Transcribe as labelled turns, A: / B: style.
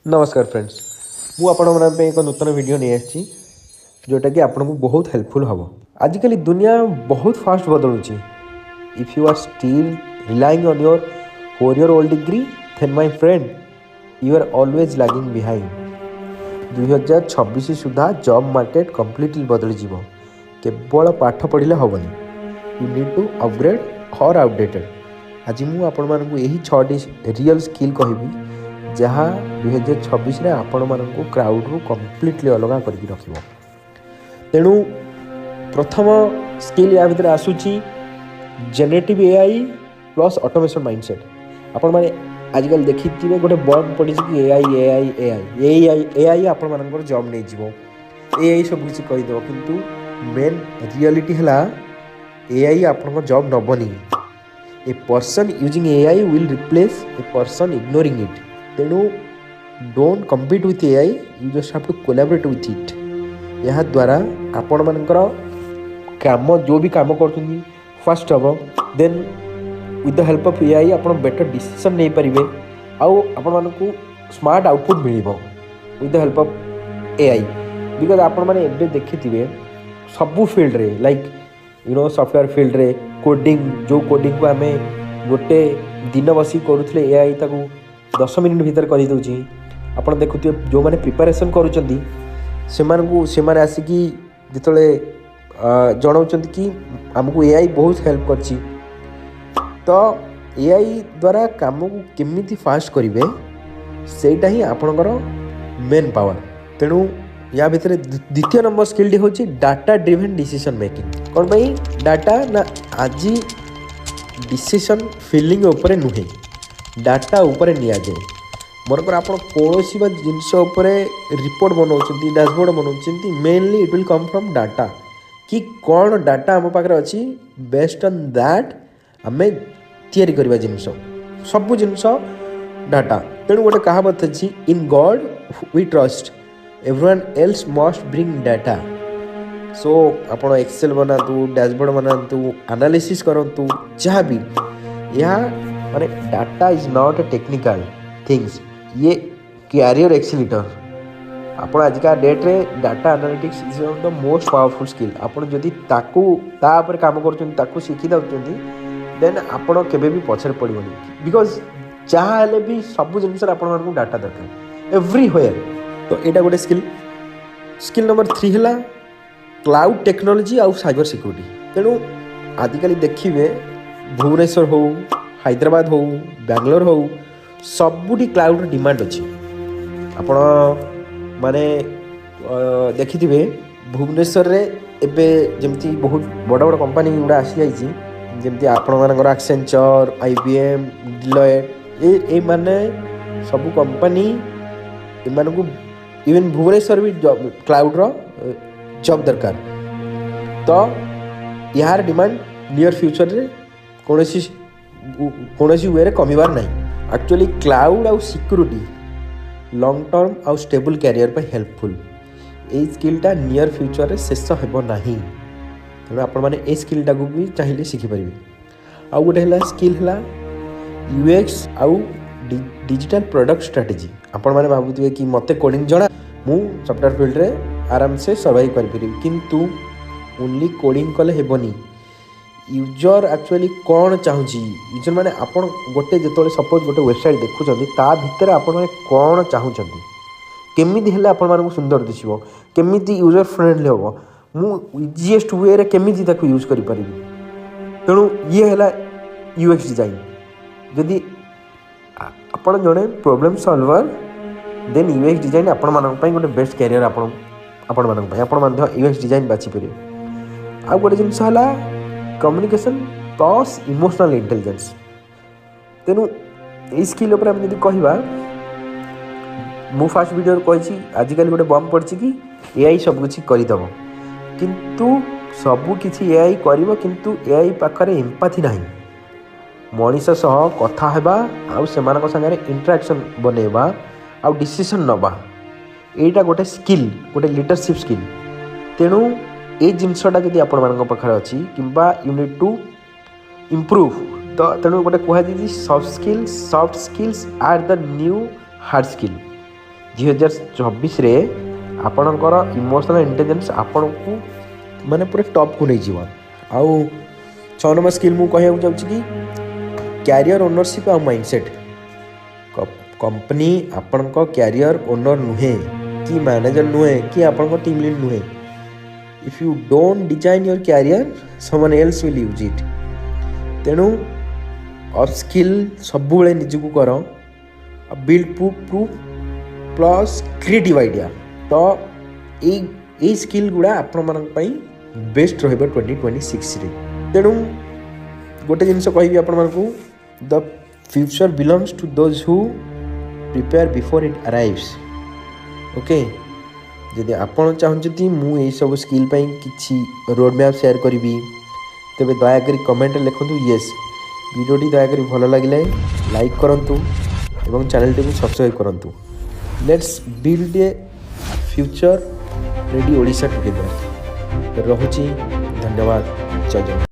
A: नमस्कार फ्रेंड्स मु आपण एक नूतन वीडियो नहीं आसी जोटा कि आपन को बहुत हेल्पफुल हम आजिकल दुनिया बहुत फास्ट बदलुची if you are still relying on your 4 year old degree then my friend you are always lagging behind 2026 सुधा जॉब मार्केट कंप्लीटली बदली जीवो केवल पाठ पढ़ले हेनी यू नीड टू अपग्रेड और अपडेटेड आज मु आपण मानकु यही 6टी रियल स्किल कहबी जहाँ 2026 आपण मानकु क्राउड रु कंप्लीटली अलग करके रखिबो। तेणु प्रथम स्किल या भितर आसुची generative AI plus automation mindset. आपण माने आजकल देखिथिबे गोटे बर्ड पड़ी कि एआई आपण मानकर जॉब नहीं जीवो एआई सब कुछ कहि दो किंतु मेन रियलिटी हला एआई आपण को जॉब नबनी। A person using AI will replace a person ignoring it. तेणु don't compete with AI you just have to collaborate with it. यहाँ द्वारा आपण मानकर काम जो भी काम करछुनी फास्ट हम then with the help of AI आपण बेटर डिसीजन नहीं पारिबे आउ आपण मानकु स्मार्ट आउटपुट मिलिबो with the help of AI because आपण माने एबे देखिथिबे सबु फील्ड रे like you know software field रे कोडिंग जो कोडिंग को आमे गोटे दिन बसी करूथले एआई ताकू 10 मिनिट भीतर कर दूची। आपण देखुथिबे जो माने प्रिपरेशन करूचंती से आसिकी जितले जनाउचंती कि हमको एआई बहुत हेल्प करची तो एआई द्वारा काम को केमिति फास्ट करिवे सेटा ही आपणकर मेन पावर। तेणु या भितर द्वितीय नंबर स्किल होची डाटा ड्रिवन डिसीजन मेकिंग। कौन भाई डाटा ना आज डिसीजन फिलिंग ऊपर नुहे डाटा ऊपर निया जाए मनकर आप कौन जिनस रिपोर्ट बनाऊँ डैशबोर्ड बनाऊँ mainly it will come from data कि कौन डाटा आम पाखे अच्छी बेस्ड ऑन दैट आम तैयारी करवा जिनस सबू जिनस डाटा। तेणु गोटे कहावत अच्छी in God we trust everyone else must bring data. So आप एक्सेल बनातु डैशबोर्ड बनातु एनालिसिस करंतु जहाँ भी यहाँ माने data is not a technical things ये कैरियर एक्सीलेटर। आप आजिका डेट रे data analytics is the most powerful skill. आपण जदि ताकू ता ऊपर काम करछन ताकू सीखि दउछन देन आपण केबे भी पछर पड़िबनी बिकॉज जहाँ हेले भी सब जिनस आपण मानकु डाटा दरकार एवरीवेयर। तो एटा गोटे स्किल नंबर 3 हला क्लाउड टेक्नोलॉजी आउ साइबर सिक्योरिटी। तेणु आजिकल देखिए भुवनेश्वर हो हैदराबाद हो बेंगलोर हो सबुठी क्लाउड डिमांड अच्छी। आपण माने देखिथिबे भुवनेश्वर रे एबे जेमती बहुत बड़ बड़ कंपनी गुड़ा आसी जाइछि जेमती आपण मानकर एक्सेंचर आईबीएम डिलॉयट ए माने सब कंपनी एमानकु इवन भुवनेश्वर भी क्लाउड रो जॉब दरकार। तो यार डिमांड नियर फ्यूचर रे कौन वे कमिबार नहीं। एक्चुअली क्लाउड आउ सिक्योरिटी लॉन्ग टर्म आउ स्टेबल कैरियर पे हेल्पफुल ए स्किलटा नियर फ्यूचर रे शेष हेबो नाही। तेणु आपण माने ए स्किलटा को भी चाहिए शिखिपारे। आउ गोटे हला स्किल हला यूएक्स आउ डिजिटल प्रोडक्ट स्ट्रेटेजी। आपण माने भाबुथिबे कि मते कोडिंग जणा मु सॉफ्टवेयर फील्ड रे आराम से सर्वाइव कर परिबी किंतु ओनली कोडिंग कले हेबनी यूजर एक्चुअली कौन चाहूँगी यूजर माने आपण गोटे जो सपोज गोटे वेबसाइट देखुं ता भितर आपण माने कौन चाहूँगी केमिति हेले आपण मानकु सुंदर दिसिबो केमिति यूजर फ्रेंडली होबो मु इजीएस्ट वे रे केमिति ताकू यूज करि परिबी। तेणु ये हैला यूएक्स डिजाइन। जदि आपण जणे problem solver then UX design आपण मानक पई गोटे बेस्ट कैरियर आपण मानक पई आपण माध्य यूएक्स डिजाइन बाछि परिबे। आ गोटे जिंस हला कम्युनिकेशन प्लस इमोशनल इंटेलिजेंस। तेणु ये स्किल उपर हम कहवा मु फास्ट वीडियो कही आजिकल गोटे बम पड़ी कि एआई सब किसी करदेव किंतु सबू किसी एआई कर किंतु एआई पाखरे एम्पाथी नहीं मनीष सह कथा हेबा आउ सेमानक संगे इंटरेक्शन बनैबा आउ डिसीजन नबा एटा गोटे स्किल गोटे लीडरशिप स्किल। तेणु ये जिनसटा जब आपण पाखे अच्छी कि यू नीड टू इम्प्रूव तो तेणु गोटे कहुई soft skills are the new hard skill. 2024 रे आपणकर इमोशनल इंटेलिजेंस आपण को माने पूरे टॉप को नहीं जीवा। आउ 6 नंबर स्किल मु कहया चाहूँ कि कैरियर ओनरशिप आ माइंडसेट। कंपनी आपण को कैरियर ओनर नुहे कि मैनेजर नुहे कि आपण को टीम लीड नुहे। If you don't design your career someone else will use it. तेणु अप स्किल सब निजक कर build proof plus creative idea. तो ये स्किल गुड़ा आपण मानी बेस्ट रही 2026 रे। तेणु गोटे जिनस कहि आपण मानकू the future belongs to those who prepare before it arrives. Okay जदि आपण चाहते मु ये सब स्किल पई किछि रोड मैप शेयर करी तेबे दयाकरी कमेंट लिखतु येस। वीडियोटी दयाकरी भल लगे लाइक करंतु एवं चैनल टी सब्सक्राइब करंतु। Let's build a future ready Odisha together. रहुची धन्यवाद। जय जय।